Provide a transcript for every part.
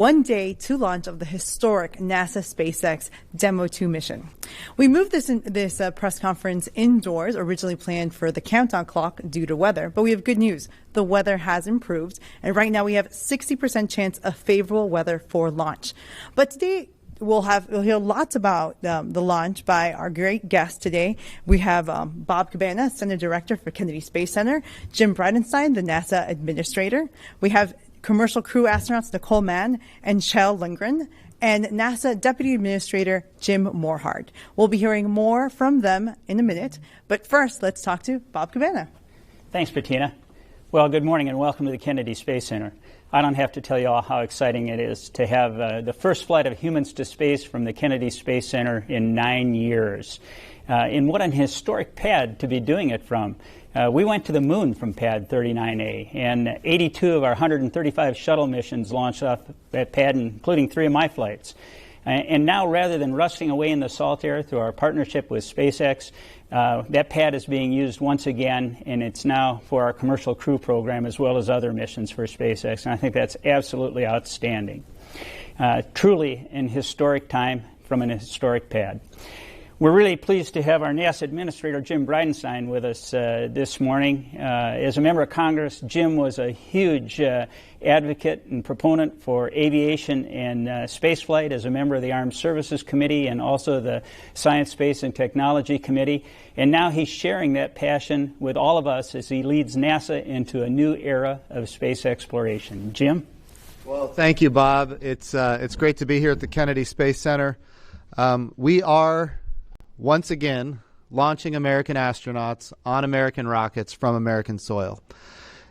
1 day to launch of the historic NASA SpaceX Demo 2 mission. We moved this press conference indoors, originally planned for the countdown clock due to weather, but we have good news. The weather has improved, and right now we have 60% chance of favorable weather for launch. But today, we'll hear lots about the launch by our great guests today. We have Bob Cabana, Center Director for Kennedy Space Center, Jim Bridenstine, the NASA Administrator. We have Commercial Crew Astronauts Nicole Mann and Kjell Lundgren, and NASA Deputy Administrator Jim Morhard. We'll be hearing more from them in a minute, but first, let's talk to Bob Cabana. Thanks, Bettina. Well, good morning and welcome to the Kennedy Space Center. I don't have to tell you all how exciting it is to have the first flight of humans to space from the Kennedy Space Center in 9 years. And what an historic pad to be doing it from. We went to the moon from Pad 39A, and 82 of our 135 shuttle missions launched off that pad, including 3 of my flights. And now, rather than rusting away in the salt air through our partnership with SpaceX, that pad is being used once again, and it's now for our commercial crew program as well as other missions for SpaceX, and I think that's absolutely outstanding. Truly an historic time from an historic pad. We're really pleased to have our NASA Administrator, Jim Bridenstine, with us this morning. As a member of Congress, Jim was a huge advocate and proponent for aviation and spaceflight as a member of the Armed Services Committee and also the Science, Space, and Technology Committee. And now he's sharing that passion with all of us as he leads NASA into a new era of space exploration. Jim? Well, thank you, Bob. It's great to be here at the Kennedy Space Center. We are once again launching American astronauts on American rockets from American soil.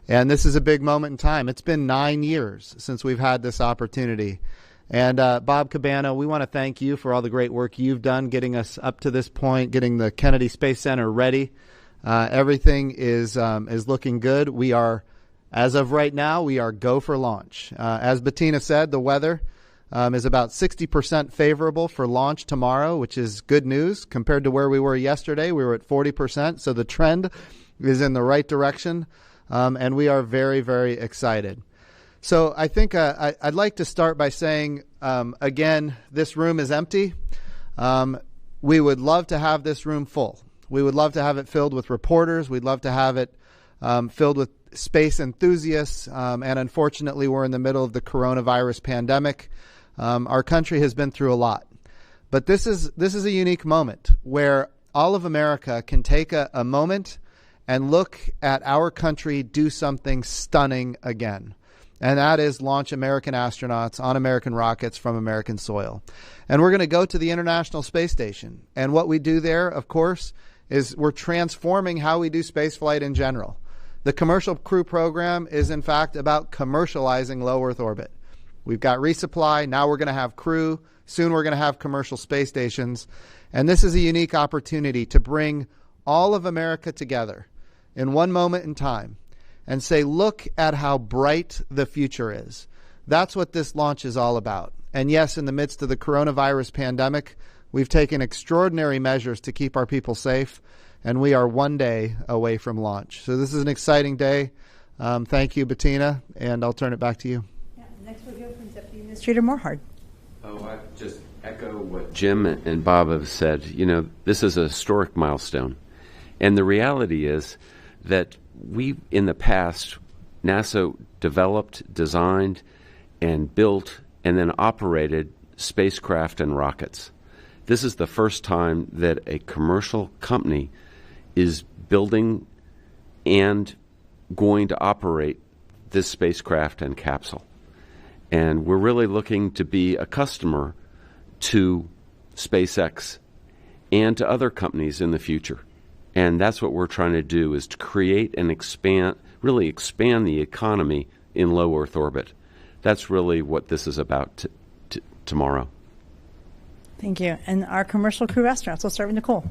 And this is a big moment in time. It's been 9 years since we've had this opportunity. And Bob Cabana, we want to thank you for all the great work you've done getting us up to this point, getting the Kennedy Space Center ready. Everything is looking good. We are, as of right now, we are go for launch. As Bettina said, the weather is about 60% favorable for launch tomorrow, which is good news. Compared to where we were yesterday, we were at 40%, so the trend is in the right direction, and we are very, very excited. So I think I'd like to start by saying, again, this room is empty. We would love to have this room full. We would love to have it filled with reporters. We'd love to have it filled with space enthusiasts, and unfortunately, we're in the middle of the coronavirus pandemic. Our country has been through a lot, but this is a unique moment where all of America can take a moment and look at our country do something stunning again, and that is launch American astronauts on American rockets from American soil. And we're going to go to the International Space Station, and what we do there, of course, is we're transforming how we do spaceflight in general. The Commercial Crew Program is, in fact, about commercializing low Earth orbit. We've got resupply. Now we're going to have crew. Soon we're going to have commercial space stations. And this is a unique opportunity to bring all of America together in one moment in time and say, look at how bright the future is. That's what this launch is all about. And yes, in the midst of the coronavirus pandemic, we've taken extraordinary measures to keep our people safe, and we are 1 day away from launch. So this is an exciting day. Thank you, Bettina, and I'll turn it back to you. Next we'll hear from Deputy Administrator Morhard. I just echo what Jim and Bob have said. You know, this is a historic milestone. And the reality is that we, in the past, NASA developed, designed, and built, and then operated spacecraft and rockets. This is the first time that a commercial company is building and going to operate this spacecraft and capsule. And we're really looking to be a customer to SpaceX and to other companies in the future. And that's what we're trying to do, is to create and really expand the economy in low Earth orbit. That's really what this is about tomorrow. Thank you. And our Commercial Crew astronauts, we'll start with Nicole.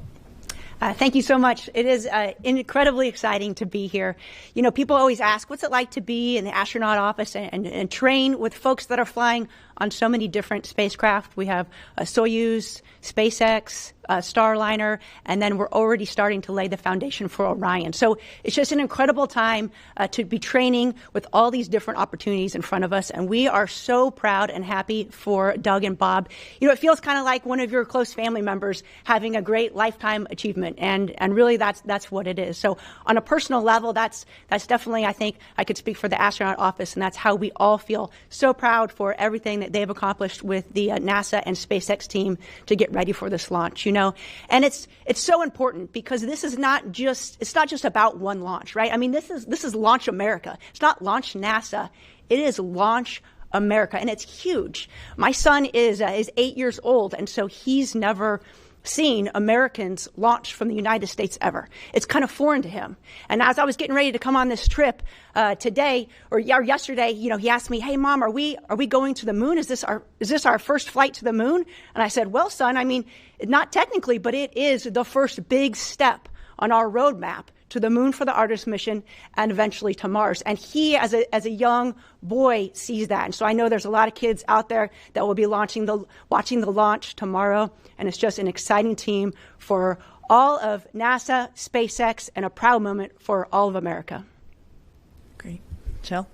Thank you so much. It is incredibly exciting to be here. You know, people always ask, what's it like to be in the astronaut office and train with folks that are flying on so many different spacecraft. We have Soyuz, SpaceX, Starliner, and then we're already starting to lay the foundation for Orion. So it's just an incredible time to be training with all these different opportunities in front of us, and we are so proud and happy for Doug and Bob. You know, it feels kind of like one of your close family members having a great lifetime achievement, and really that's what it is. So on a personal level, that's definitely, I think I could speak for the astronaut office, and that's how we all feel so proud for everything that they've accomplished with the NASA and SpaceX team to get ready for this launch. You know, and it's so important because this is not just about one launch, right? I mean, this is Launch America. It's not Launch NASA. It is Launch America, and it's huge. My son is 8 years old, and so he's never seen Americans launch from the United States ever. It's kind of foreign to him. And as I was getting ready to come on this trip today or yesterday, you know, he asked me, "Hey, Mom, are we going to the moon? Is this our first flight to the moon?" And I said, "Well, son, I mean, not technically, but it is the first big step on our roadmap to the moon for the Artemis mission and eventually to Mars." And he, as a young boy, sees that. And so I know there's a lot of kids out there that will be watching the launch tomorrow. And it's just an exciting team for all of NASA, SpaceX, and a proud moment for all of America. Great. Jill?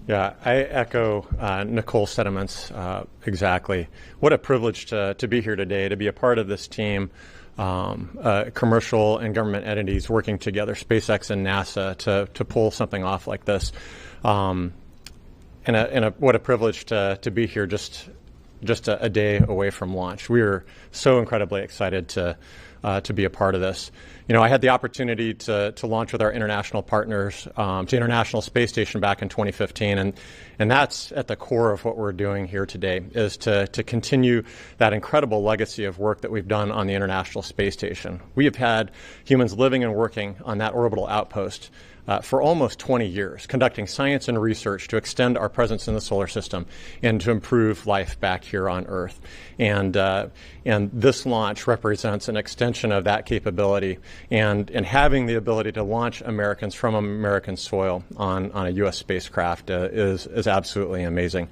Yeah, I echo Nicole's sentiments exactly. What a privilege to be here today, to be a part of this team. Commercial and government entities working together, SpaceX and NASA, to pull something off like this. What a privilege to be here just a day away from launch. We are so incredibly excited to be a part of this. You know, I had the opportunity to launch with our international partners to International Space Station back in 2015, and that's at the core of what we're doing here today, is to continue that incredible legacy of work that we've done on the International Space Station. We have had humans living and working on that orbital outpost for almost 20 years, conducting science and research to extend our presence in the solar system and to improve life back here on Earth. And this launch represents an extension of that capability and having the ability to launch Americans from American soil on a U.S. spacecraft is absolutely amazing.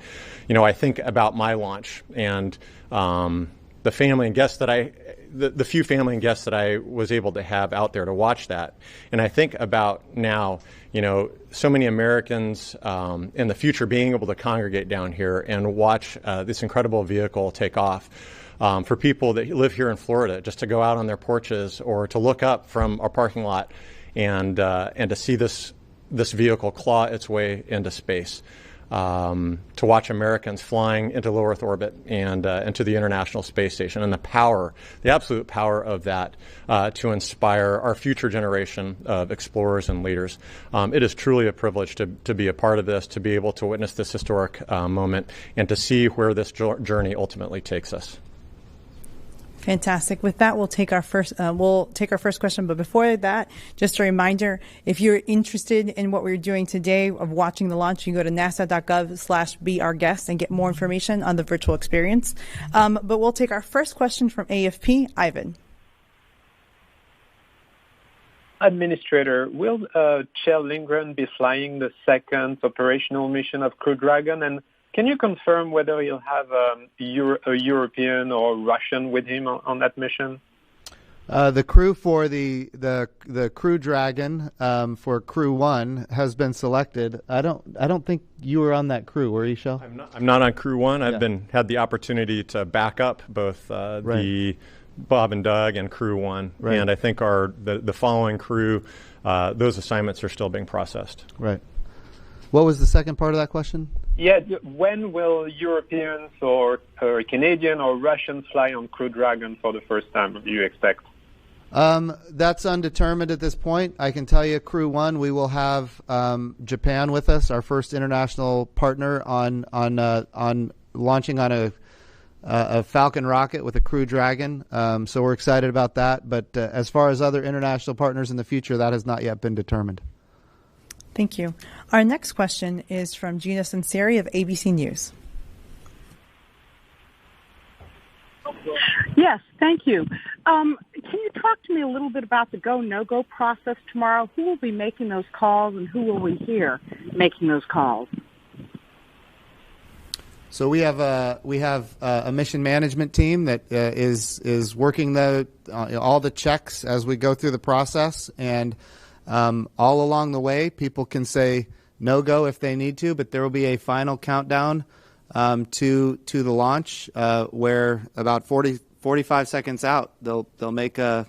You know, I think about my launch and the family and guests that the few family and guests that I was able to have out there to watch that. And I think about now, you know, so many Americans in the future being able to congregate down here and watch this incredible vehicle take off. For people that live here in Florida, just to go out on their porches or to look up from our parking lot and to see this vehicle claw its way into space. To watch Americans flying into low Earth orbit and to the International Space Station, and the absolute power of that to inspire our future generation of explorers and leaders. It is truly a privilege to be a part of this, to be able to witness this historic moment, and to see where this journey ultimately takes us. Fantastic. With that, we'll take our first question. But before that, just a reminder, if you're interested in what we're doing today of watching the launch, you can go to nasa.gov/beourguest and get more information on the virtual experience. But we'll take our first question from AFP. Ivan. Administrator, will Kjell Lindgren be flying the second operational mission of Crew Dragon? And can you confirm whether he'll have a European or Russian with him on that mission? The crew for the Crew Dragon for Crew 1 has been selected. I don't think you were on that crew, were you, Shell? I'm not on Crew 1. I've had the opportunity to back up both the Bob and Doug and Crew 1, and I think the following crew, those assignments are still being processed. Right. What was the second part of that question? Yeah, when will Europeans or Canadian or Russians fly on Crew Dragon for the first time, do you expect? That's undetermined at this point. I can tell you, Crew 1, we will have Japan with us, our first international partner on launching on a Falcon rocket with a Crew Dragon. So we're excited about that. But as far as other international partners in the future, that has not yet been determined. Thank you. Our next question is from Gina Sinceri of ABC News. Yes, thank you. Can you talk to me a little bit about the go, no-go process tomorrow? Who will be making those calls and who will we hear making those calls? So we have a mission management team that is working all the checks as we go through the process, and all along the way, people can say no go if they need to, but there will be a final countdown to the launch where about 45 seconds out they'll make a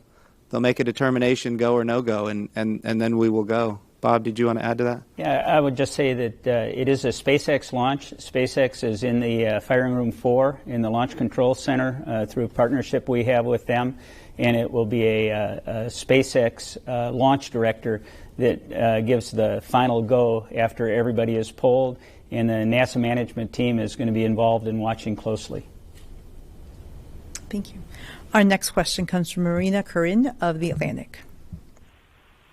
determination, go or no go, and then we will go. Bob, did you want to add to that? Yeah, I would just say that it is a SpaceX launch. SpaceX is in the Firing Room 4 in the Launch Control Center through a partnership we have with them, and it will be a SpaceX launch director that gives the final go after everybody is polled, and the NASA management team is going to be involved in watching closely. Thank you. Our next question comes from Marina Corinne of The Atlantic.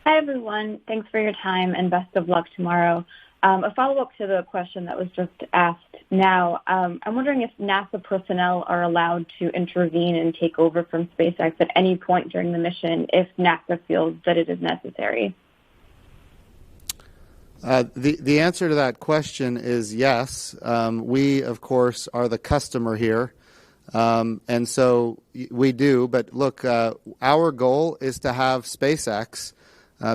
Hi, everyone. Thanks for your time and best of luck tomorrow. A follow-up to the question that was just asked now. I'm wondering if NASA personnel are allowed to intervene and take over from SpaceX at any point during the mission if NASA feels that it is necessary. The answer to that question is yes. We, of course, are the customer here. And so we do. But look, our goal is to have SpaceX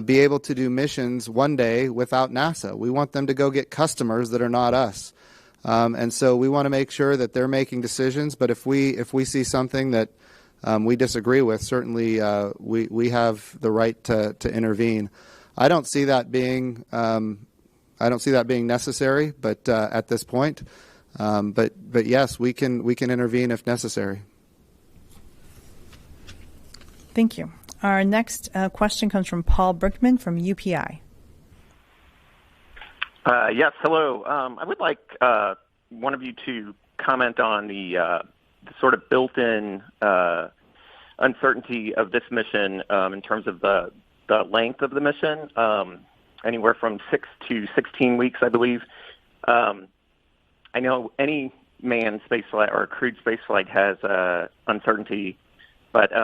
be able to do missions one day without NASA. We want them to go get customers that are not us. And so we want to make sure that they're making decisions. But if we see something that we disagree with, certainly we have the right to intervene. I don't see that being necessary, but at this point. But yes, we can intervene if necessary. Thank you. Our next question comes from Paul Brickman from UPI. Yes, hello. I would like one of you to comment on the sort of built-in uncertainty of this mission in terms of the length of the mission, anywhere from 6 to 16 weeks, I believe. I know any manned spaceflight or crewed spaceflight has uncertainty, but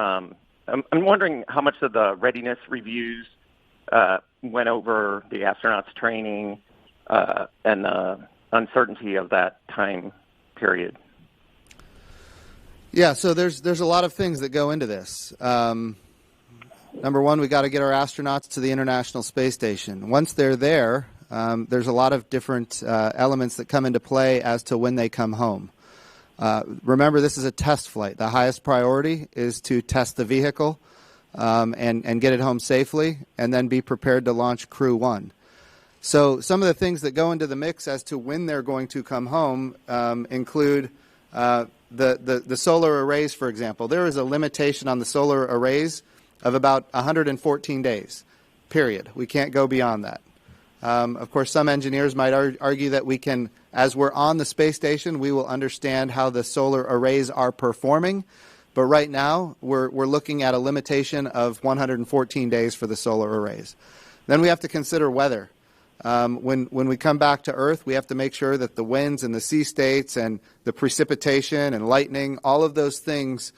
I'm wondering how much of the readiness reviews went over the astronauts' training and the uncertainty of that time period. Yeah, so there's a lot of things that go into this. Number one, we got to get our astronauts to the International Space Station. Once they're there, there's a lot of different elements that come into play as to when they come home. Remember, this is a test flight. The highest priority is to test the vehicle and get it home safely, and then be prepared to launch Crew 1. So some of the things that go into the mix as to when they're going to come home include the solar arrays, for example. There is a limitation on the solar arrays of about 114 days, period. We can't go beyond that. Of course, some engineers might argue that we can, as we're on the space station, we will understand how the solar arrays are performing. But right now, we're looking at a limitation of 114 days for the solar arrays. Then we have to consider weather. When we come back to Earth, we have to make sure that the winds and the sea states and the precipitation and lightning, all of those things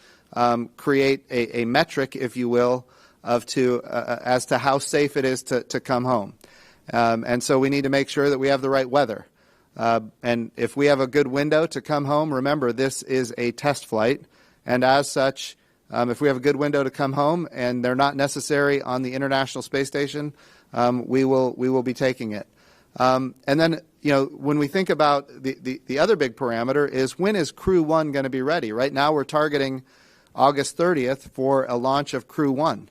create a metric, if you will, as to how safe it is to come home. And so we need to make sure that we have the right weather. And if we have a good window to come home, remember, this is a test flight. And as such, if we have a good window to come home and they're not necessary on the International Space Station, we will be taking it. And then, when we think about the other big parameter is, when is Crew 1 going to be ready? Right now we're targeting August 30th for a launch of Crew 1.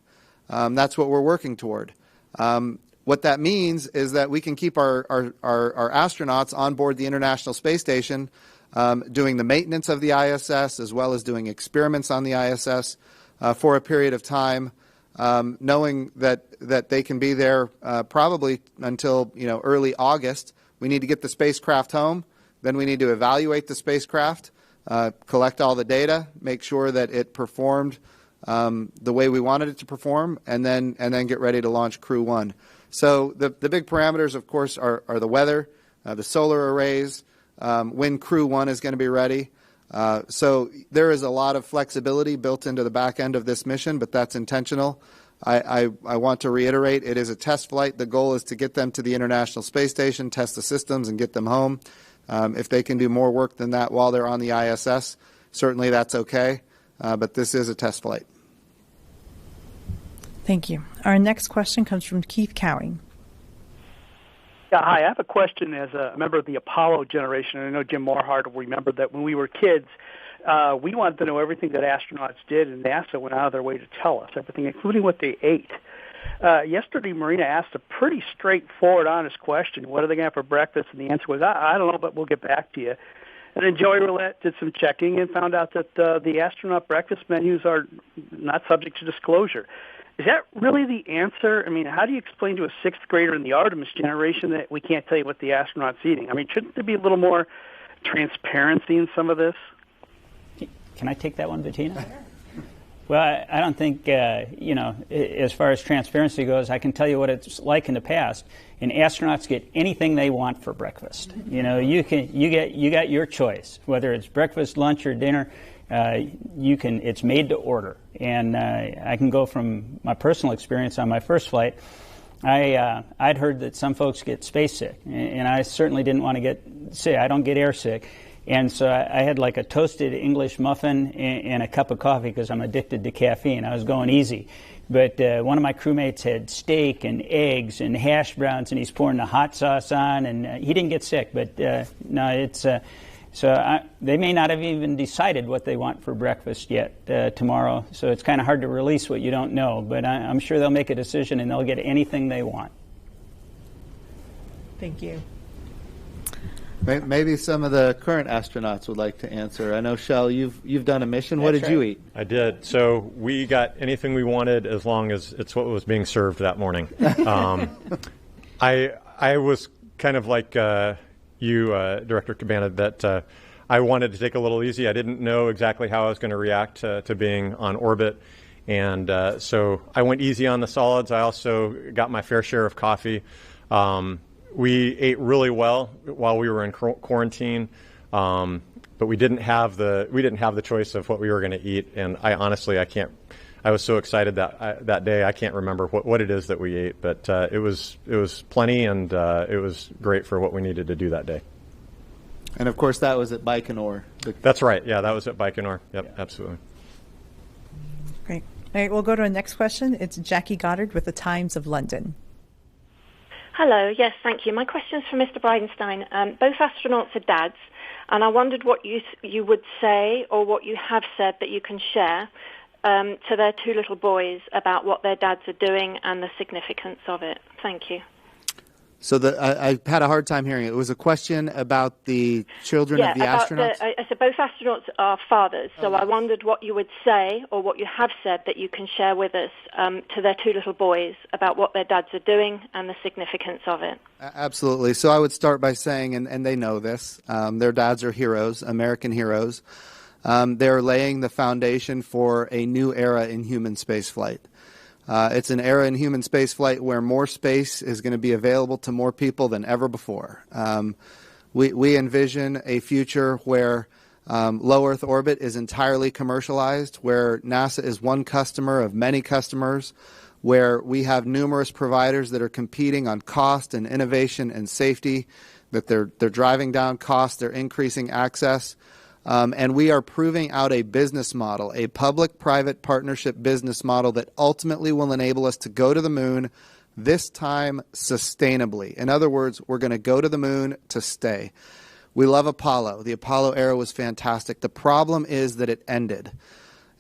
That's what we're working toward. What that means is that we can keep our astronauts on board the International Space Station doing the maintenance of the ISS as well as doing experiments on the ISS for a period of time, knowing that they can be there probably until early August. We need to get the spacecraft home. Then we need to evaluate the spacecraft, collect all the data, make sure that it performed the way we wanted it to perform, and then get ready to launch Crew 1. So the big parameters, of course, are the weather, the solar arrays, when Crew 1 is going to be ready. So there is a lot of flexibility built into the back end of this mission, but that's intentional. I want to reiterate, it is a test flight. The goal is to get them to the International Space Station, test the systems, and get them home. If they can do more work than that while they're on the ISS, certainly that's okay. But this is a test flight. Thank you. Our next question comes from Keith Cowing. Yeah, hi. I have a question as a member of the Apollo generation. I know Jim Morhart will remember that when we were kids, we wanted to know everything that astronauts did, and NASA went out of their way to tell us everything, including what they ate. Yesterday, Marina asked a pretty straightforward, honest question. What are they going to have for breakfast? And the answer was, I don't know, but we'll get back to you. And then Joey Roulette did some checking and found out that the astronaut breakfast menus are not subject to disclosure. Is that really the answer? I mean, how do you explain to a sixth grader in the Artemis generation that we can't tell you what the astronaut's eating? I mean, shouldn't there be a little more transparency in some of this? Can I take that one, Bettina? Well, I don't think, as far as transparency goes, I can tell you what it's like in the past. And astronauts get anything they want for breakfast. You got your choice, whether it's breakfast, lunch, or dinner. It's made to order. And I can go from my personal experience on my first flight. I'd heard that some folks get space sick, and I certainly didn't want to get sick. I don't get air sick. And so I had like a toasted English muffin and a cup of coffee because I'm addicted to caffeine. I was going easy. But one of my crewmates had steak and eggs and hash browns, and he's pouring the hot sauce on, and he didn't get sick. But no, it's they may not have even decided what they want for breakfast yet tomorrow. So it's kind of hard to release what you don't know. But I'm sure they'll make a decision, and they'll get anything they want. Thank you. Maybe some of the current astronauts would like to answer. I know, Shell, you've done a mission. What did you eat? I did. So we got anything we wanted as long as it's what was being served that morning. I was kind of like you, Director Cabana, that I wanted to take a little easy. I didn't know exactly how I was going to react to being on orbit. And so I went easy on the solids. I also got my fair share of coffee. We ate really well while we were in quarantine, but we didn't have the choice of what we were going to eat. And I was so excited that day. I can't remember what it is that we ate, but it was plenty, and it was great for what we needed to do that day. And of course, that was at Baikonur. That's right. Yeah, that was at Baikonur. Yep, yeah. Absolutely. Great. All right, we'll go to our next question. It's Jackie Goddard with the Times of London. Hello. Yes, thank you. My question is for Mr. Bridenstine. Both astronauts are dads, and I wondered what you would say or what you have said that you can share to their two little boys about what their dads are doing and the significance of it. Thank you. So I had a hard time hearing it. It was a question about the children of the astronauts? I said both astronauts are fathers, so I wondered what you would say or what you have said that you can share with us to their two little boys about what their dads are doing and the significance of it. Absolutely. So I would start by saying, and they know this, their dads are heroes, American heroes. They're laying the foundation for a new era in human spaceflight. It's an era in human spaceflight where more space is going to be available to more people than ever before. We envision a future where low Earth orbit is entirely commercialized, where NASA is one customer of many customers, where we have numerous providers that are competing on cost and innovation and safety, that they're driving down costs, they're increasing access. And we are proving out a business model, a public-private partnership business model that ultimately will enable us to go to the moon, this time sustainably. In other words, we're going to go to the moon to stay. We love Apollo. The Apollo era was fantastic. The problem is that it ended.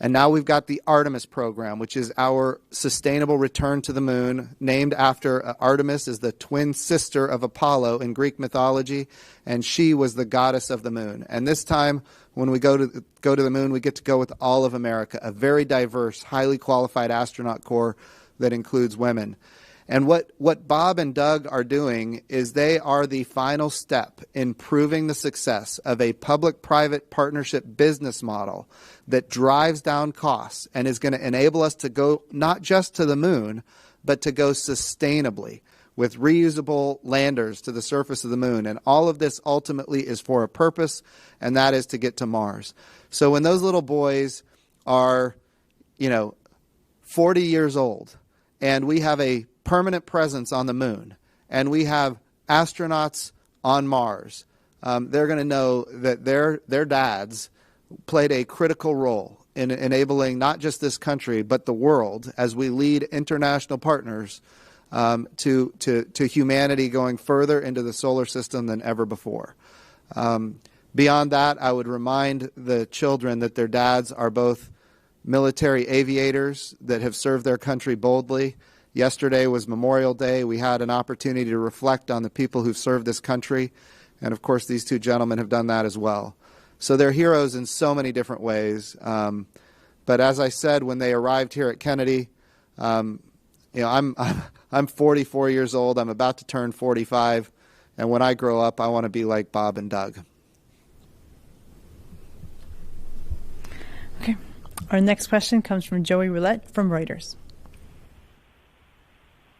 And now we've got the Artemis program, which is our sustainable return to the moon, named after Artemis is the twin sister of Apollo in Greek mythology, and she was the goddess of the moon. And this time, when we go to the moon, we get to go with all of America, a very diverse, highly qualified astronaut corps that includes women. And what Bob and Doug are doing is they are the final step in proving the success of a public-private partnership business model that drives down costs and is going to enable us to go not just to the moon, but to go sustainably with reusable landers to the surface of the moon. And all of this ultimately is for a purpose, and that is to get to Mars. So when those little boys are, 40 years old, and we have a permanent presence on the moon, and we have astronauts on Mars, they're going to know that their dads played a critical role in enabling not just this country but the world as we lead international partners to humanity going further into the solar system than ever before. Beyond that, I would remind the children that their dads are both military aviators that have served their country boldly. Yesterday was Memorial Day. We had an opportunity to reflect on the people who've served this country, and of course these two gentlemen have done that as well. So they're heroes in so many different ways. But as I said when they arrived here at Kennedy, I'm 44 years old. I'm about to turn 45, and when I grow up, I want to be like Bob and Doug. Okay. Our next question comes from Joey Roulette from Reuters.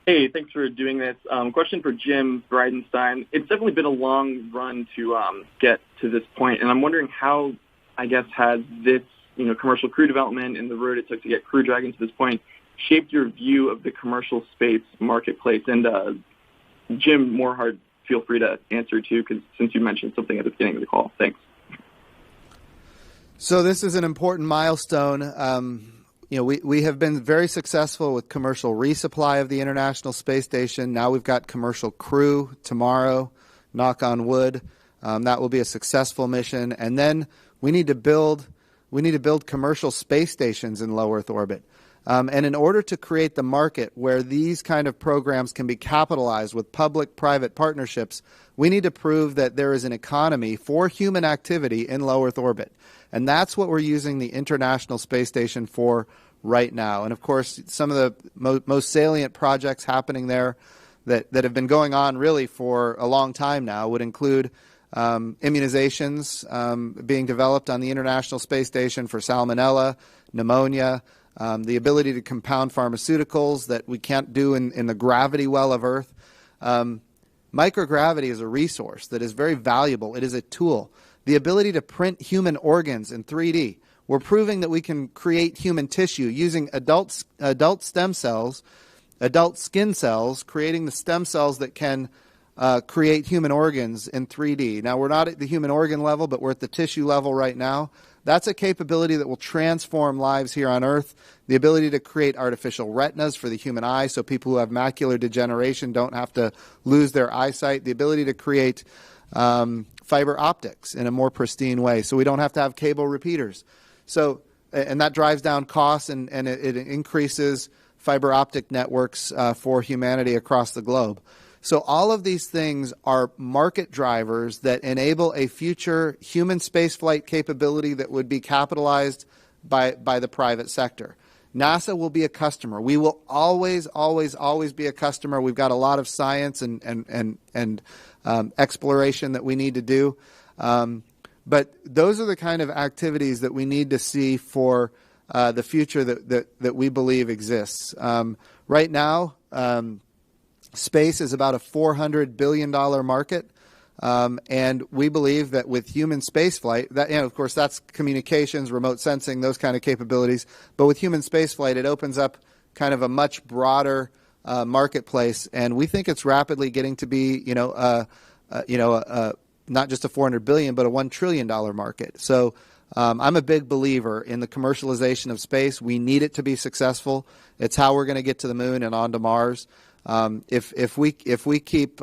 Hey, thanks for doing this. Question for Jim Bridenstine. It's definitely been a long run to get to this point, and I'm wondering how, has this, commercial crew development and the road it took to get Crew Dragon to this point shaped your view of the commercial space marketplace? And Jim Morehart, feel free to answer too, because since you mentioned something at the beginning of the call. Thanks. So this is an important milestone. We have been very successful with commercial resupply of the International Space Station. Now we've got commercial crew tomorrow, knock on wood. That will be a successful mission. And then we need to build commercial space stations in low Earth orbit. And in order to create the market where these kind of programs can be capitalized with public-private partnerships, we need to prove that there is an economy for human activity in low Earth orbit. And that's what we're using the International Space Station for right now. And of course, some of the most salient projects happening there that have been going on really for a long time now would include immunizations being developed on the International Space Station for salmonella, pneumonia, the ability to compound pharmaceuticals that we can't do in the gravity well of Earth. Microgravity is a resource that is very valuable. It is a tool. The ability to print human organs in 3D. We're proving that we can create human tissue using adult stem cells, adult skin cells, creating the stem cells that can create human organs in 3D. Now, we're not at the human organ level, but we're at the tissue level right now. That's a capability that will transform lives here on Earth. The ability to create artificial retinas for the human eye so people who have macular degeneration don't have to lose their eyesight. The ability to create fiber optics in a more pristine way so we don't have to have cable repeaters. So, and that drives down costs and it increases fiber optic networks for humanity across the globe. So all of these things are market drivers that enable a future human spaceflight capability that would be capitalized by the private sector. NASA will be a customer. We will always, always, always be a customer. We've got a lot of science and exploration that we need to do. But those are the kind of activities that we need to see for the future that we believe exists. Right now, space is about a $400 billion market. And we believe that with human spaceflight, that, of course, that's communications, remote sensing, those kind of capabilities. But with human spaceflight, it opens up kind of a much broader marketplace, and we think it's rapidly getting to be, not just a $400 billion, but a $1 trillion market. So I'm a big believer in the commercialization of space. We need it to be successful. It's how we're going to get to the moon and onto Mars. If we keep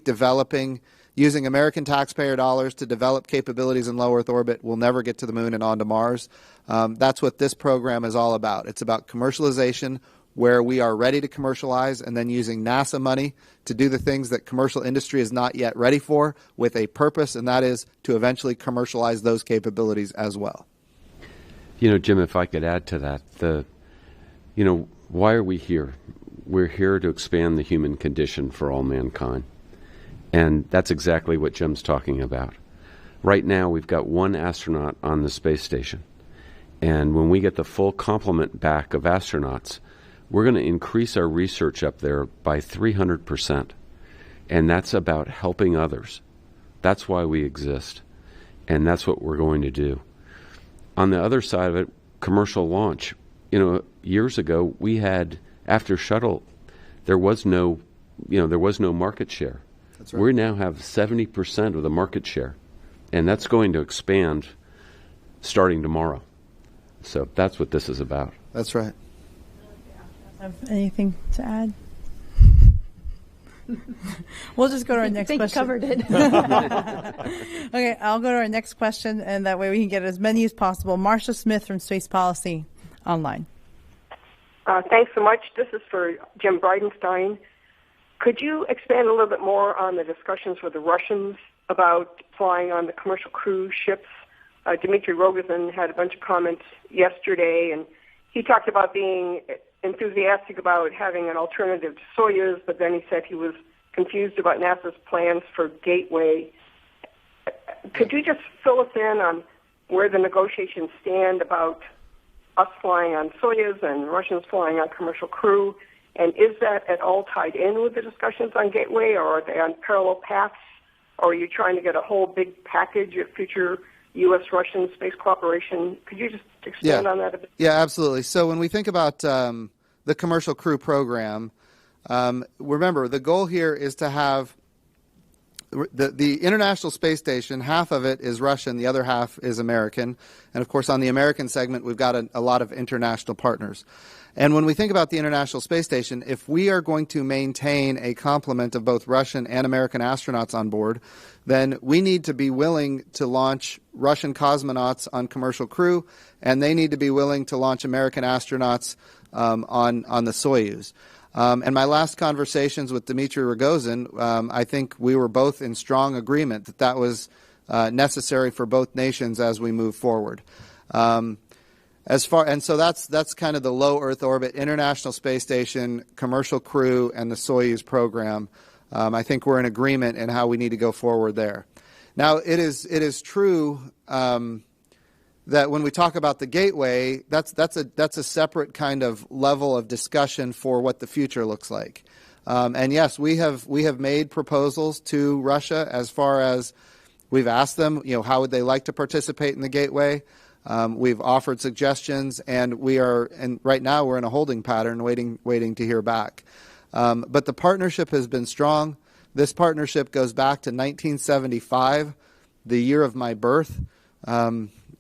developing using American taxpayer dollars to develop capabilities in low Earth orbit, we'll never get to the moon and onto Mars. That's what this program is all about. It's about commercialization, where we are ready to commercialize, and then using NASA money to do the things that commercial industry is not yet ready for, with a purpose, and that is to eventually commercialize those capabilities as well. Jim, if I could add to that, why are we here? We're here to expand the human condition for all mankind. And that's exactly what Jim's talking about. Right now, we've got one astronaut on the space station. And when we get the full complement back of astronauts, we're going to increase our research up there by 300%. And that's about helping others. That's why we exist. And that's what we're going to do. On the other side of it, commercial launch. Years ago, we had, after shuttle, there was no market share. That's right. We now have 70% of the market share, and that's going to expand starting tomorrow. So that's what this is about. That's right. Have anything to add? We'll just go to our next question. I think you covered it. Okay, I'll go to our next question, and that way we can get as many as possible. Marcia Smith from Space Policy Online. Thanks so much. This is for Jim Bridenstine. Could you expand a little bit more on the discussions with the Russians about flying on the commercial cruise ships? Dmitry Rogozin had a bunch of comments yesterday, and he talked about being enthusiastic about having an alternative to Soyuz, but then he said he was confused about NASA's plans for Gateway. Could you just fill us in on where the negotiations stand about us flying on Soyuz and Russians flying on commercial crew? And is that at all tied in with the discussions on Gateway, or are they on parallel paths? Or are you trying to get a whole big package of future U.S.-Russian space cooperation? Could you just expand on that a bit? Yeah, absolutely. So when we think about the commercial crew program, remember, the goal here is to have the International Space Station. Half of it is Russian, the other half is American. And, of course, on the American segment, we've got a lot of international partners. And when we think about the International Space Station, if we are going to maintain a complement of both Russian and American astronauts on board, then we need to be willing to launch Russian cosmonauts on commercial crew, and they need to be willing to launch American astronauts on the Soyuz. And my last conversations with Dmitry Rogozin, I think we were both in strong agreement that that was necessary for both nations as we move forward. So that's kind of the low Earth orbit, International Space Station, commercial crew, and the Soyuz program. I think we're in agreement in how we need to go forward there. Now, it is true that when we talk about the Gateway, that's a separate kind of level of discussion for what the future looks like. And yes, we have made proposals to Russia as far as we've asked them, how would they like to participate in the Gateway. We've offered suggestions, and right now we're in a holding pattern, waiting to hear back. But the partnership has been strong. This partnership goes back to 1975, the year of my birth.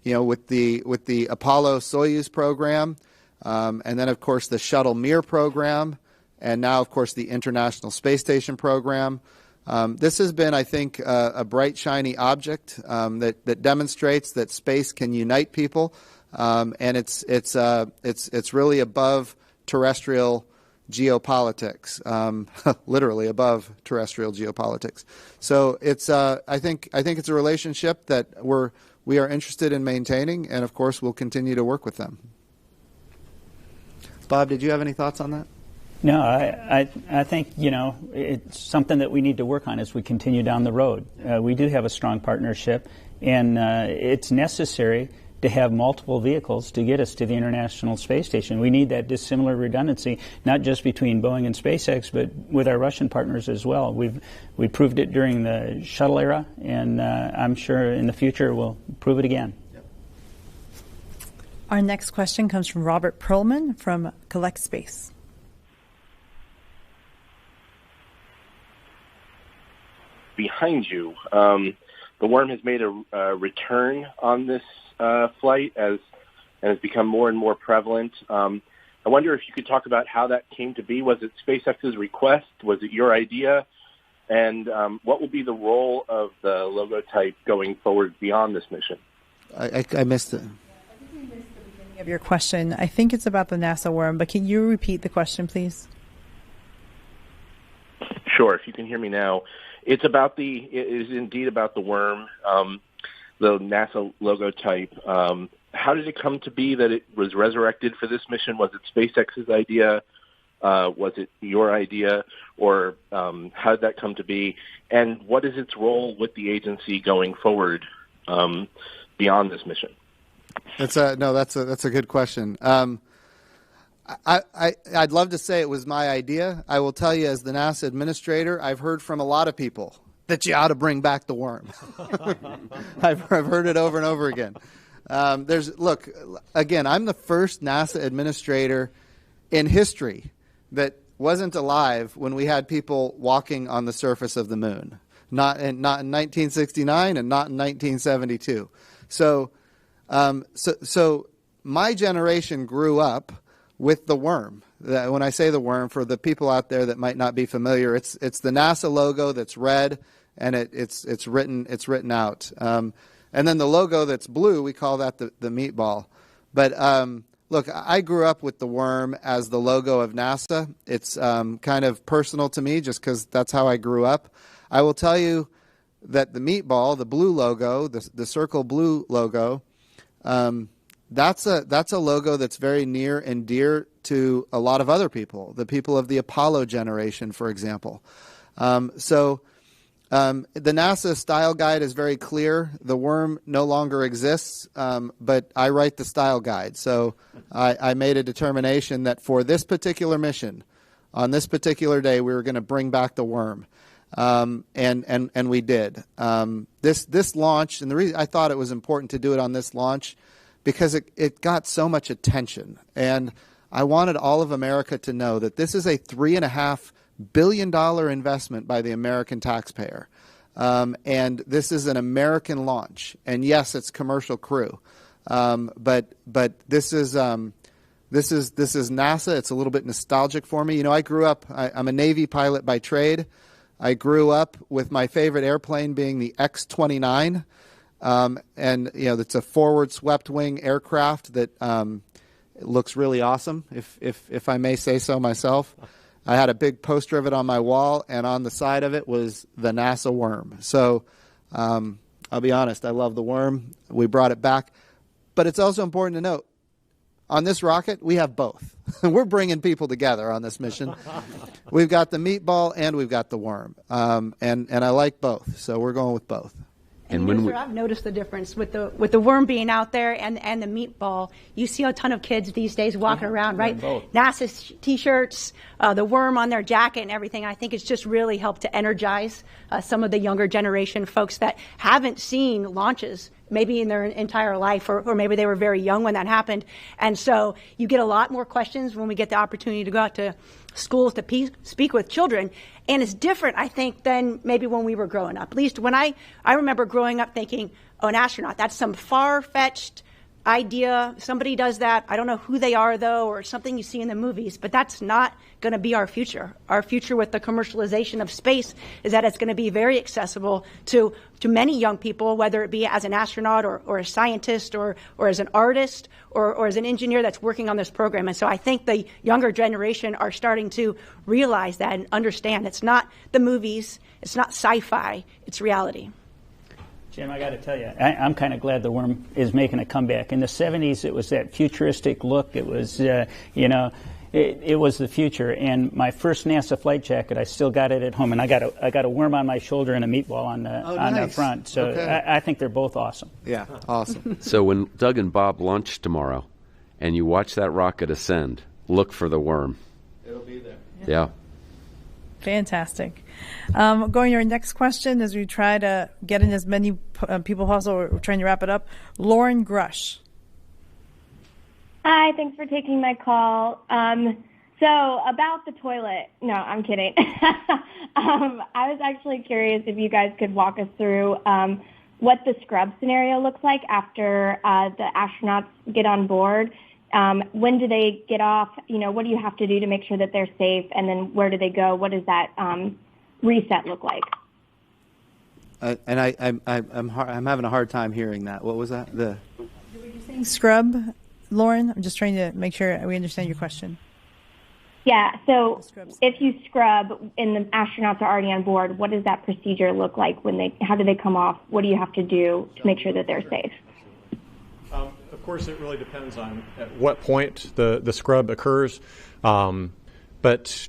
With the Apollo Soyuz program, and then of course the Shuttle Mir program, and now of course the International Space Station program. This has been, I think, a bright, shiny object that demonstrates that space can unite people, and it's really above terrestrial geopolitics, literally above terrestrial geopolitics. So it's I think it's a relationship that we are interested in maintaining, and of course we'll continue to work with them. Bob, did you have any thoughts on that? No, I think, it's something that we need to work on as we continue down the road. We do have a strong partnership, and it's necessary to have multiple vehicles to get us to the International Space Station. We need that dissimilar redundancy, not just between Boeing and SpaceX, but with our Russian partners as well. We proved it during the shuttle era, and I'm sure in the future we'll prove it again. Our next question comes from Robert Perlman from Collect Space. Behind you, the worm has made a return on this flight and has become more and more prevalent. I wonder if you could talk about how that came to be. Was it SpaceX's request? Was it your idea? And what will be the role of the logotype going forward beyond this mission? I missed it. I think we missed the beginning of your question. I think it's about the NASA worm, but can you repeat the question, please? Sure, if you can hear me now. It is indeed about the worm, the NASA logotype. How did it come to be that it was resurrected for this mission? Was it SpaceX's idea? Was it your idea? Or how did that come to be? And what is its role with the agency going forward beyond this mission? That's a good question. I'd love to say it was my idea. I will tell you, as the NASA administrator, I've heard from a lot of people that you ought to bring back the worm. I've heard it over and over again. Again, I'm the first NASA administrator in history that wasn't alive when we had people walking on the surface of the moon. Not in 1969 and not in 1972. So my generation grew up with the worm. When I say the worm, for the people out there that might not be familiar, it's the NASA logo that's red, and it's written out. And then the logo that's blue, we call that the meatball. But look, I grew up with the worm as the logo of NASA. It's kind of personal to me just because that's how I grew up. I will tell you that the meatball, the blue logo, the circle blue logo, that's a logo that's very near and dear to a lot of other people, the people of the Apollo generation, for example. The NASA style guide is very clear. The worm no longer exists, but I write the style guide. So I made a determination that for this particular mission, on this particular day, we were going to bring back the worm. And we did. This launch, and the reason I thought it was important to do it on this launch, because it got so much attention. And I wanted all of America to know that this is a $3.5 billion investment by the American taxpayer. And this is an American launch. And yes, it's commercial crew. But this is NASA. It's a little bit nostalgic for me. You know, I grew up, I'm a Navy pilot by trade. I grew up with my favorite airplane being the X-29. And, you know, it's a forward swept wing aircraft that looks really awesome, if I may say so myself. I had a big poster of it on my wall, and on the side of it was the NASA worm. So I'll be honest, I love the worm. We brought it back. But it's also important to note, on this rocket, we have both. We're bringing people together on this mission. We've got the meatball and we've got the worm. And I like both, so we're going with both. And sir, I've noticed the difference with the worm being out there and the meatball. You see a ton of kids these days walking around, right? NASA T-shirts, the worm on their jacket and everything. I think it's just really helped to energize some of the younger generation folks that haven't seen launches maybe in their entire life, or maybe they were very young when that happened. And so you get a lot more questions when we get the opportunity to go out to schools to speak with children. And it's different, I think, than maybe when we were growing up. At least when I remember growing up thinking, oh, an astronaut, that's some far-fetched idea. Somebody does that. I don't know who they are, though, or something you see in the movies. But that's not going to be our future. Our future with the commercialization of space is that it's going to be very accessible to many young people, whether it be as an astronaut or a scientist or as an artist or as an engineer that's working on this program. And so I think the younger generation are starting to realize that and understand it's not the movies, it's not sci-fi, it's reality. Jim, I got to tell you, I'm kind of glad the worm is making a comeback. In the 70s, it was that futuristic look. It was, it was the future. And my first NASA flight jacket, I still got it at home, and I got a worm on my shoulder and a meatball on the front. So okay. I think they're both awesome. Yeah, awesome. So when Doug and Bob launch tomorrow, and you watch that rocket ascend, look for the worm. It'll be there. Yeah. Fantastic. Going to our next question as we try to get in as many people possible. We're trying to wrap it up. Lauren Grush. Hi, thanks for taking my call. So about the toilet, no, I'm kidding. I was actually curious if you guys could walk us through what the scrub scenario looks like after the astronauts get on board. When do they get off? You know, what do you have to do to make sure that they're safe? And then where do they go? What does that reset look like? And I'm having a hard time hearing that. What was that? Were you saying scrub, Lauren? I'm just trying to make sure we understand your question. Yeah. So if you scrub and the astronauts are already on board, what does that procedure look like? How do they come off? What do you have to do to make sure that they're safe? Of course, it really depends on at what point the scrub occurs, but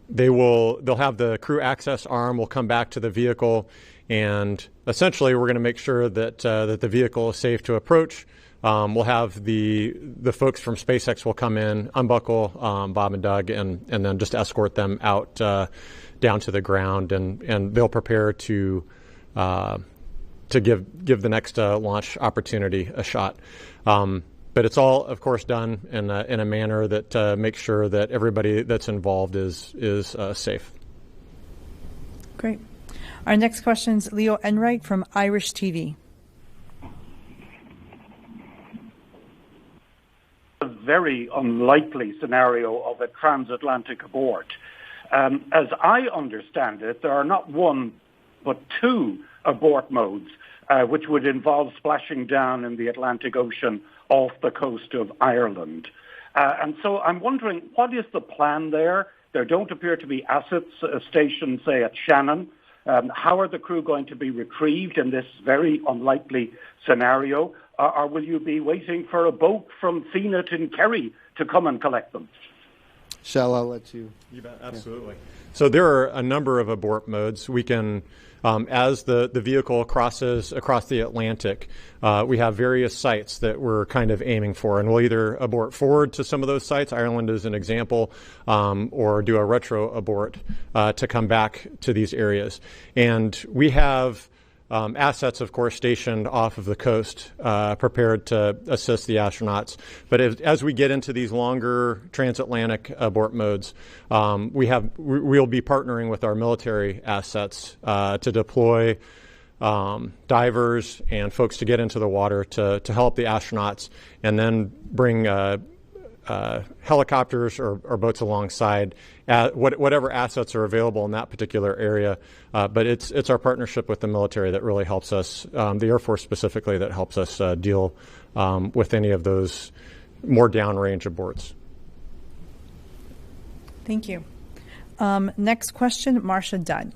they'll have the crew access arm will come back to the vehicle, and essentially we're going to make sure that that the vehicle is safe to approach. We'll have the folks from SpaceX will come in, unbuckle Bob and Doug, and then just escort them out down to the ground, and they'll prepare to give the next launch opportunity a shot. But it's all, of course, done in a manner that makes sure that everybody that's involved is safe. Great. Our next question is Leo Enright from Irish TV. A very unlikely scenario of a transatlantic abort. As I understand it, there are not one but two abort modes, which would involve splashing down in the Atlantic Ocean off the coast of Ireland. And so I'm wondering, what is the plan there? There don't appear to be assets stationed, say, at Shannon. How are the crew going to be retrieved in this very unlikely scenario? Or will you be waiting for a boat from Fenit in Kerry to come and collect them? Shell, I'll let you. You bet, absolutely. So there are a number of abort modes. We can, as the vehicle crosses across the Atlantic, we have various sites that we're kind of aiming for, and we'll either abort forward to some of those sites, Ireland is an example, or do a retro abort to come back to these areas. And we have assets, of course, stationed off of the coast, prepared to assist the astronauts. But as we get into these longer transatlantic abort modes, we'll be partnering with our military assets to deploy divers and folks to get into the water to help the astronauts, and then bring helicopters or boats alongside, whatever assets are available in that particular area. But it's our partnership with the military that really helps us, the Air Force specifically, that helps us deal with any of those more downrange aborts. Thank you. Next question, Marcia Dunn.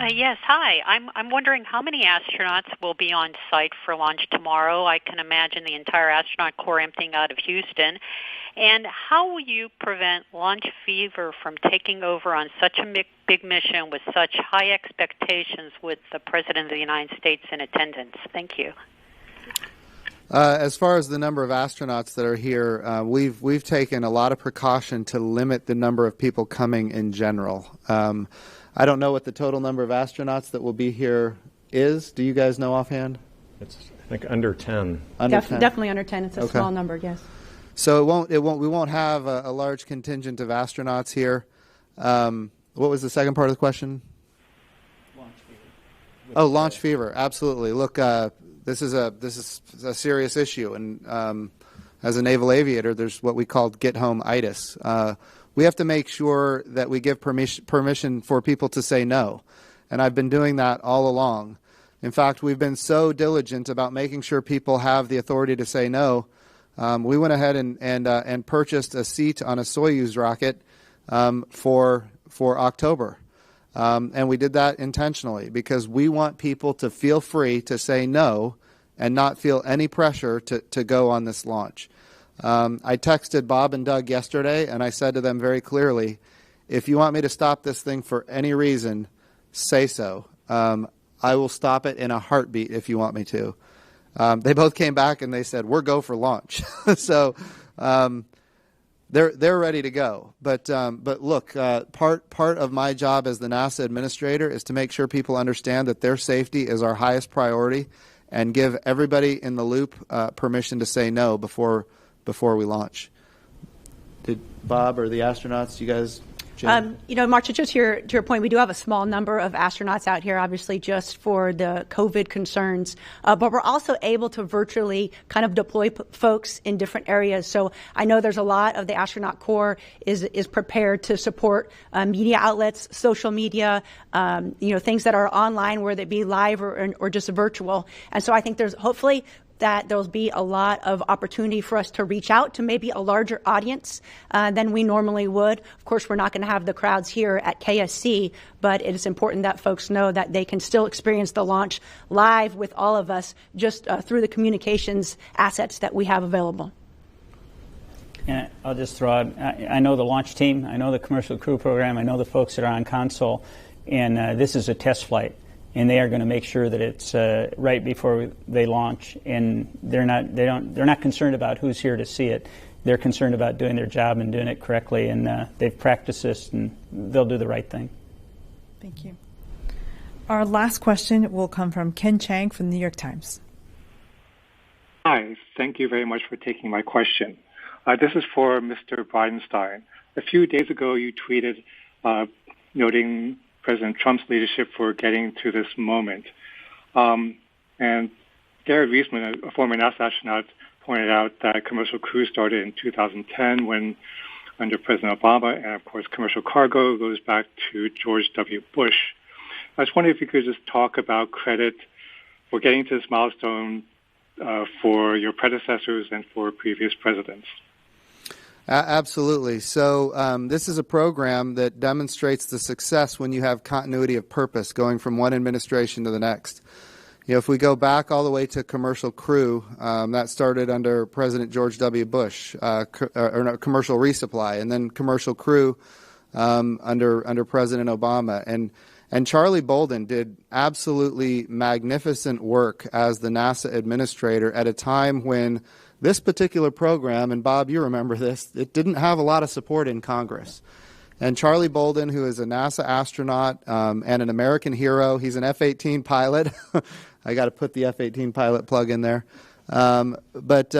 Yes, hi. I'm wondering how many astronauts will be on site for launch tomorrow. I can imagine the entire astronaut corps emptying out of Houston. And how will you prevent launch fever from taking over on such a big mission with such high expectations with the President of the United States in attendance? Thank you. As far as the number of astronauts that are here, we've taken a lot of precaution to limit the number of people coming in general. I don't know what the total number of astronauts that will be here is. Do you guys know offhand? It's, I think, under 10. Under 10? Definitely under 10. It's a okay. small number, yes. So we won't have a large contingent of astronauts here. What was the second part of the question? Launch fever. Oh, launch fever. Absolutely. Look, this is a serious issue, and as a naval aviator, there's what we call get-home-itis. We have to make sure that we give permission for people to say no, and I've been doing that all along. In fact, we've been so diligent about making sure people have the authority to say no. We went ahead and purchased a seat on a Soyuz rocket for October, and we did that intentionally because we want people to feel free to say no and not feel any pressure to go on this launch. I texted Bob and Doug yesterday, and I said to them very clearly, if you want me to stop this thing for any reason, say so. I will stop it in a heartbeat if you want me to. They both came back and they said, we're go for launch. So they're ready to go. But look, part of my job as the NASA administrator is to make sure people understand that their safety is our highest priority and give everybody in the loop permission to say no before we launch. Did Bob or the astronauts, you guys? Marcia, just to your point, we do have a small number of astronauts out here, obviously, just for the COVID concerns. But we're also able to virtually kind of deploy folks in different areas. So I know there's a lot of the astronaut corps is prepared to support media outlets, social media, things that are online, whether it be live or just virtual. And so I think there's hopefully that there'll be a lot of opportunity for us to reach out to maybe a larger audience than we normally would. Of course, we're not going to have the crowds here at KSC, but it is important that folks know that they can still experience the launch live with all of us just through the communications assets that we have available. And I'll just throw out, I know the launch team, I know the commercial crew program, I know the folks that are on console, and this is a test flight. And they are going to make sure that it's right before they launch, and they're not concerned about who's here to see it. They're concerned about doing their job and doing it correctly, and they've practiced this, and they'll do the right thing. Thank you. Our last question will come from Ken Chang from the New York Times. Hi, thank you very much for taking my question. This is for Mr. Bridenstine. A few days ago, you tweeted noting President Trump's leadership for getting to this moment. And Gary Reisman, a former NASA astronaut, pointed out that commercial crew started in 2010 when under President Obama, and of course commercial cargo goes back to George W. Bush. I was wondering if you could just talk about credit for getting to this milestone for your predecessors and for previous presidents. Absolutely. So this is a program that demonstrates the success when you have continuity of purpose going from one administration to the next. You know, if we go back all the way to commercial crew, that started under President George W. Bush, commercial resupply, and then commercial crew under President Obama. And Charlie Bolden did absolutely magnificent work as the NASA administrator at a time when this particular program, and Bob, you remember this, it didn't have a lot of support in Congress. And Charlie Bolden, who is a NASA astronaut and an American hero, he's an F-18 pilot. I got to put the F-18 pilot plug in there. But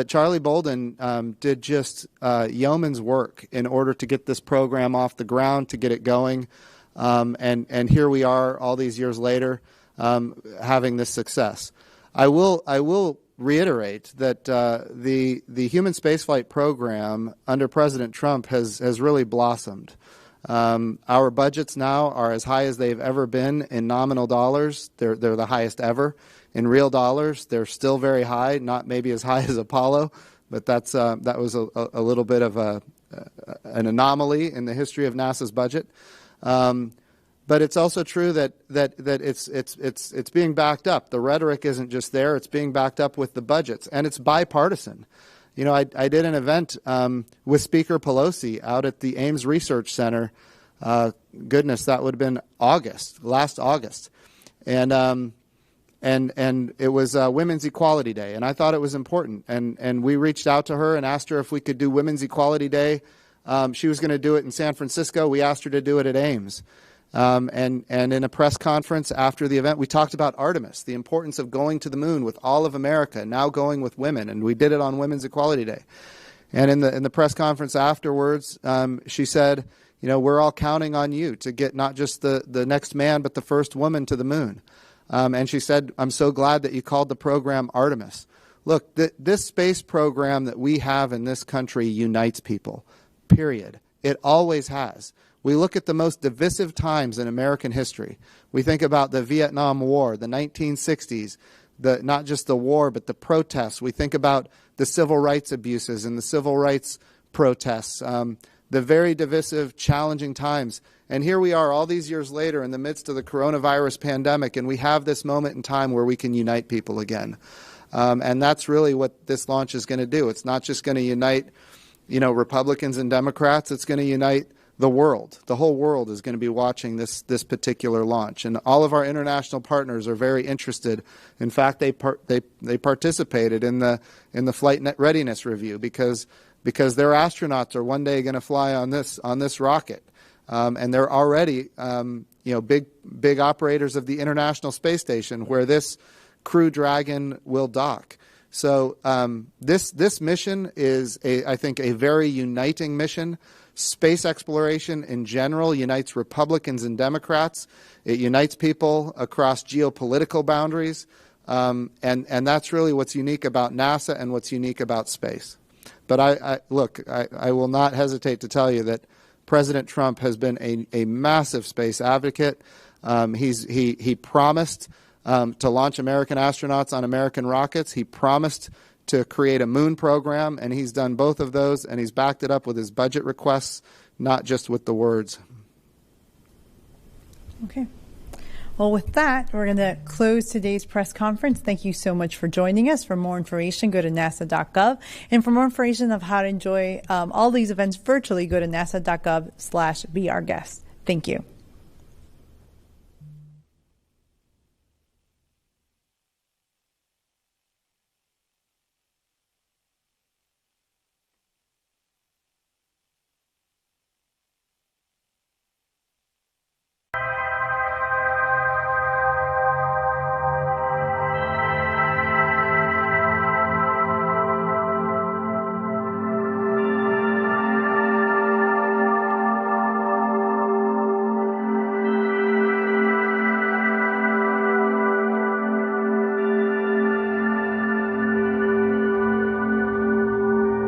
Charlie Bolden did just yeoman's work in order to get this program off the ground, to get it going. And here we are all these years later having this success. I will reiterate that the human spaceflight program under President Trump has really blossomed. Our budgets now are as high as they've ever been in nominal dollars. They're the highest ever. In real dollars, they're still very high, not maybe as high as Apollo, but that was a little bit of an anomaly in the history of NASA's budget. But it's also true that it's being backed up. The rhetoric isn't just there; it's being backed up with the budgets, and it's bipartisan. You know, I did an event with Speaker Pelosi out at the Ames Research Center. Goodness, that would have been last August, and it was Women's Equality Day, and I thought it was important. And we reached out to her and asked her if we could do Women's Equality Day. She was going to do it in San Francisco. We asked her to do it at Ames. And in a press conference after the event, we talked about Artemis, the importance of going to the moon with all of America, now going with women, and we did it on Women's Equality Day. And in the press conference afterwards, she said, you know, we're all counting on you to get not just the next man, but the first woman to the moon. And she said, I'm so glad that you called the program Artemis. Look, this space program that we have in this country unites people, period. It always has. We look at the most divisive times in American history. We think about the Vietnam War, the 1960s, not just the war, but the protests. We think about the civil rights abuses and the civil rights protests, the very divisive, challenging times. And here we are all these years later in the midst of the coronavirus pandemic, and we have this moment in time where we can unite people again. And that's really what this launch is going to do. It's not just going to unite, you know, Republicans and Democrats. It's going to unite the world. The whole world is going to be watching this particular launch, and all of our international partners are very interested. In fact, they participated in the flight readiness review because their astronauts are one day going to fly on this rocket, and they're already big operators of the International Space Station where this Crew Dragon will dock. So this mission is I think a very uniting mission. Space exploration in general unites Republicans and Democrats. It unites people across geopolitical boundaries. And that's really what's unique about NASA and what's unique about space. But I will not hesitate to tell you that President Trump has been a massive space advocate. He promised to launch American astronauts on American rockets. He promised to create a moon program, and he's done both of those, and he's backed it up with his budget requests, not just with the words. Okay. Well, with that, we're going to close today's press conference. Thank you so much for joining us. For more information, go to nasa.gov. And for more information of how to enjoy all these events virtually, go to nasa.gov/beourguest. Thank you.